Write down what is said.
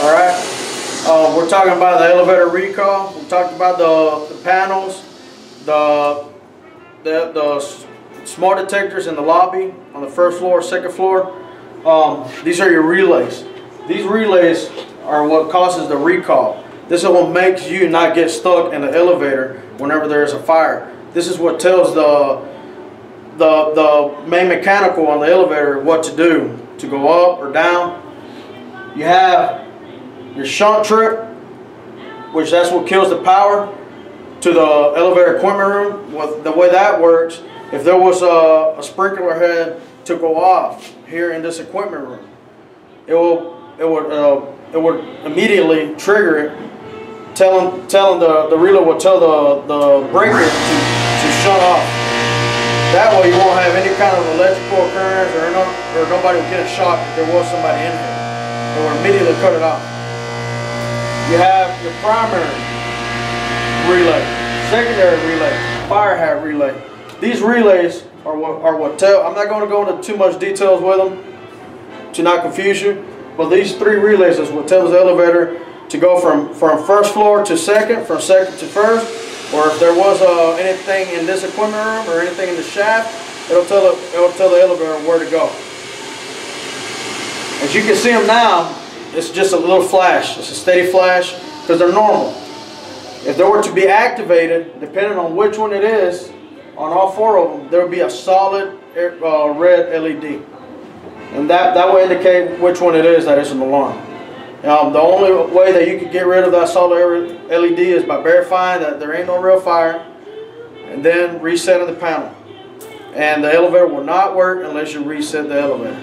Alright, we're talking about the elevator recall. We talked about the panels, the smart detectors in the lobby on the first floor, second floor. These are your relays. These relays are what causes the recall. This is what makes you not get stuck in the elevator whenever there is a fire. This is what tells the main mechanical on the elevator what to do, to go up or down. You have your shunt trip, which that's what kills the power to the elevator equipment room. The way that works, if there was a sprinkler head to go off here in this equipment room, it would immediately trigger it, telling the relay will tell the breaker to shut off. That way you won't have any kind of electrical occurrence or nobody will get a shock if there was somebody in here. It will immediately cut it off. You have your primary relay, secondary relay, fire hat relay. These relays are what tell. I'm not going to go into too much details with them to not confuse you, but these three relays is what tells the elevator to go from first floor to second, from second to first, or if there was anything in this equipment room or anything in the shaft, it'll tell the elevator where to go. As you can see them now, it's just a little flash. It's a steady flash because they're normal. If they were to be activated, depending on which one it is, on all four of them, there will be a solid red LED. And that will indicate which one it is that is an alarm. The only way that you can get rid of that solid LED is by verifying that there ain't no real fire and then resetting the panel. And the elevator will not work unless you reset the elevator.